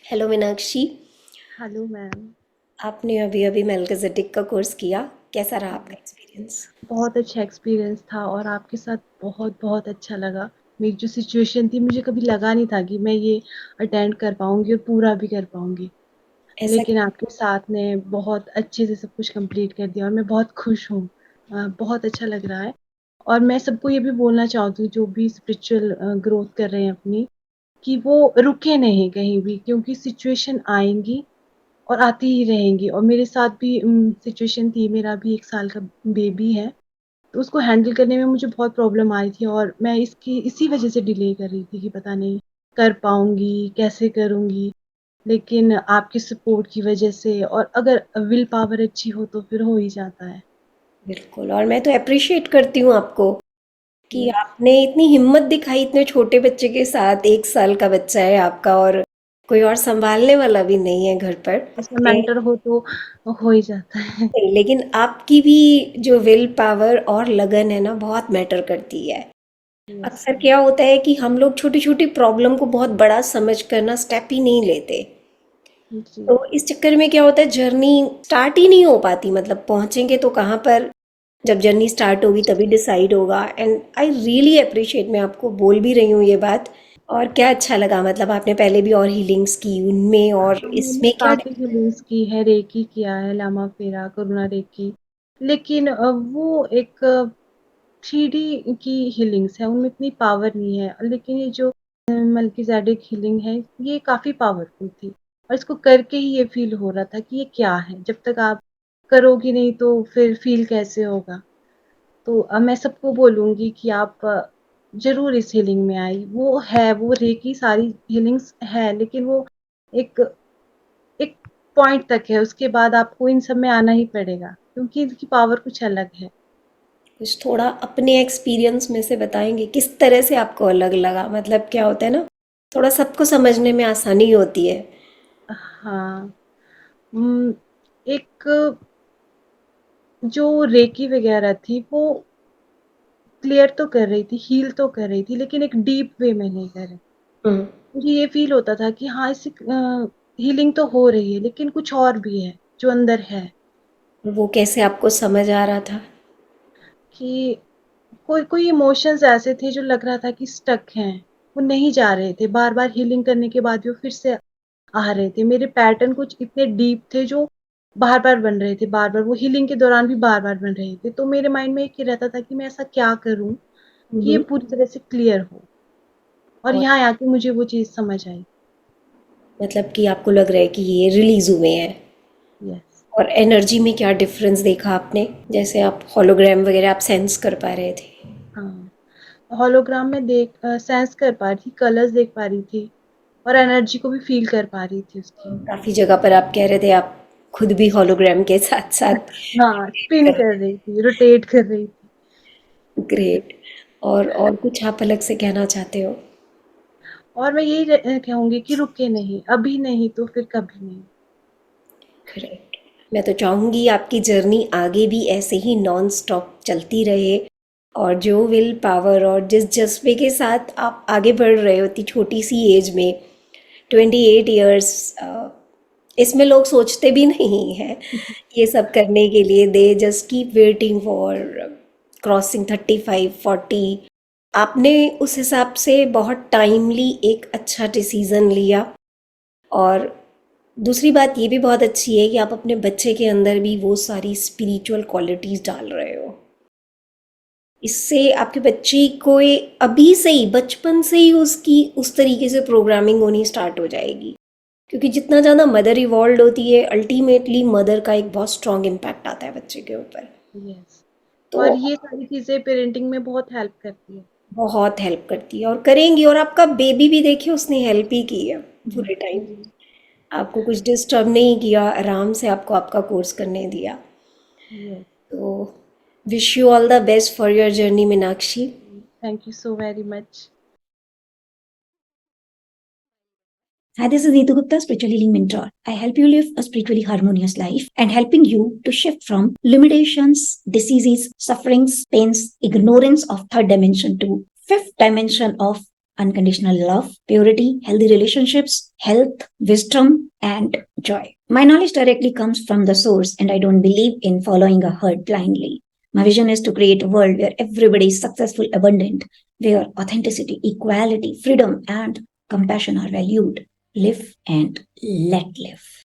Hello Meenakshi. Hello ma'am. आपने अभी अभी मेल्किज़ेडेक का कोर्स किया, कैसा रहा आपका एक्सपीरियंस? बहुत अच्छा एक्सपीरियंस था और आपके साथ बहुत बहुत अच्छा लगा। मेरी जो सिचुएशन थी मुझे कभी लगा नहीं था कि मैं ये अटेंड कर पाऊंगी और पूरा भी कर पाऊंगी, ऐसा लेकिन आपके साथ ने बहुत अच्छे से सब कुछ कंप्लीट कर दिया और मैं बहुत खुश हूँ। बहुत अच्छा लग रहा है। और मैं सबको ये भी बोलना चाहती हूँ जो भी स्पिरिचुअल ग्रोथ कर रहे हैं अपनी, कि वो रुके नहीं कहीं भी, क्योंकि सिचुएशन आएंगी और आती ही रहेंगी। और मेरे साथ भी सिचुएशन थी, मेरा भी 1 साल का बेबी है, तो उसको हैंडल करने में मुझे बहुत प्रॉब्लम आई थी और मैं इसकी इसी वजह से डिले कर रही थी कि पता नहीं कर पाऊंगी कैसे करूंगी। लेकिन आपकी सपोर्ट की वजह से, और अगर विल पावर अच्छी हो तो फिर हो ही जाता है। बिल्कुल, और मैं तो अप्रिशिएट करती हूँ आपको कि यस। आपने इतनी हिम्मत दिखाई इतने छोटे बच्चे के साथ। 1 साल का बच्चा है आपका और कोई और संभालने वाला भी नहीं है घर पर। उसमें मेंटर हो तो हो ही जाता है। नहीं, लेकिन आपकी भी जो विल पावर और लगन है ना, बहुत मैटर करती है। यस अक्सर मैम। क्या होता है कि हम लोग छोटी छोटी प्रॉब्लम को बहुत बड़ा समझ कर ना स्टेप ही नहीं लेते। जी। तो इस चक्कर में क्या होता है, जर्नी स्टार्ट ही नहीं हो पाती। मतलब पहुंचेंगे तो कहाँ पर, जब जर्नी स्टार्ट होगी तभी डिसाइड होगा। एंड आई रियली अप्रिशिएट, मैं आपको बोल भी रही हूँ ये बात। और क्या अच्छा लगा, मतलब आपने पहले भी और हीलिंग्स की उनमें, और हाँ, मैंने इसमें क्या काफी हीलिंग्स की है, रेकी किया है, लामा फेरा, करुणा रेकी। लेकिन वो एक 3D की हीलिंग्स है, उनमें इतनी पावर नहीं है। लेकिन ये जो मल्कीज़ेडेक हीलिंग है, ये काफी पावरफुल थी। और इसको करके ही ये फील हो रहा था कि ये क्या है, जब तक आप करोगी नहीं तो फिर फील कैसे होगा। तो मैं सबको बोलूंगी कि आप जरूर इस हीलिंग में आई। वो है, वो रेकी सारी हीलिंग्स है, लेकिन वो एक एक पॉइंट तक है, उसके बाद आपको इन सब में आना ही पड़ेगा, क्योंकि इनकी पावर कुछ अलग है। कुछ थोड़ा अपने एक्सपीरियंस में से बताएंगे, किस तरह से आपको अलग लगा? मतलब क्या होता है ना, थोड़ा सबको समझने में आसानी होती है। हाँ। उम, एक जो रेकी वगैरह थी वो क्लियर तो कर रही थी, हील तो कर रही थी, लेकिन एक डीप वे में नहीं कर रही। हम्म। मुझे ये फील होता था कि हाँ, इससे हीलिंग तो हो रही है, लेकिन कुछ और भी है जो अंदर है। वो कैसे आपको समझ आ रहा था? कि कोई कोई इमोशंस ऐसे थे जो लग रहा था कि स्टक हैं, वो नहीं जा रहे थे। बार बार हीलिंग करने के बाद भी वो फिर से आ रहे थे। मेरे पैटर्न कुछ इतने डीप थे जो बार बार बन रहे थे, बार बार वो हीलिंग के दौरान भी बार बार बन रहे थे। तो मेरे माइंड में एक ही रहता था कि मैं ऐसा क्या करूं कि ये हम्म। पूरी तरह से क्लियर हो। और और यहाँ आके मुझे वो चीज समझ आई। मतलब कि आपको लग रहा है कि ये रिलीज हुए हैं। यस। और एनर्जी में क्या डिफरेंस देखा आपने? जैसे आप होलोग्राम वगैरह आप सेंस कर पा रहे थे? हाँ, हॉलोग्राम में सेंस कर पा रही थी, कलर्स देख पा रही थी, और एनर्जी को भी फील कर पा रही थी उसकी। काफी जगह पर आप कह रहे थे आप खुद भी होलोग्राम के साथ साथ हाँ, स्पिन कर कर रहे रही थी, रोटेट कर रही थी। थे। ग्रेट। और कुछ आप अलग से कहना चाहते हो? और मैं यही कहूंगी कि रुके नहीं, अभी नहीं तो फिर कभी नहीं। ग्रेट। मैं तो चाहूँगी आपकी जर्नी आगे भी ऐसे ही नॉन स्टॉप चलती रहे। और जो विल पावर और जिस जज्बे के साथ आप आगे बढ़ रहे हो इतनी छोटी सी एज में, 28 ईयर्स, इसमें लोग सोचते भी नहीं हैं ये सब करने के लिए। They just keep waiting for crossing 35 40। आपने उस हिसाब से बहुत टाइमली एक अच्छा डिसीज़न लिया। और दूसरी बात ये भी बहुत अच्छी है कि आप अपने बच्चे के अंदर भी वो सारी स्पिरिचुअल क्वालिटीज़ डाल रहे हो। इससे आपके बच्चे को अभी से ही, बचपन से ही उसकी उस तरीके से प्रोग्रामिंग होनी स्टार्ट हो जाएगी। क्योंकि जितना ज़्यादा मदर इवॉल्व होती है, अल्टीमेटली मदर का एक बहुत स्ट्रॉन्ग इम्पैक्ट आता है बच्चे के ऊपर। यस। तो और ये सारी चीजें पेरेंटिंग में बहुत हेल्प करती है। बहुत हेल्प करती है और करेंगी। और आपका बेबी भी देखिए, उसने हेल्प ही की है पूरे टाइम। जी। आपको कुछ डिस्टर्ब नहीं किया, आराम से आपको आपका कोर्स करने दिया। यस। तो wish you all the best for your journey Meenakshi. Thank you so very much. Hi, this is Neetu Gupta, Spiritual Healing Mentor. I help you live a spiritually harmonious life and helping you to shift from limitations, diseases, sufferings, pains, ignorance of third dimension to fifth dimension of unconditional love, purity, healthy relationships, health, wisdom, and joy. My knowledge directly comes from the source, and I don't believe in following a herd blindly. My vision is to create a world where everybody is successful, abundant, where authenticity, equality, freedom, and compassion are valued. Live and let live.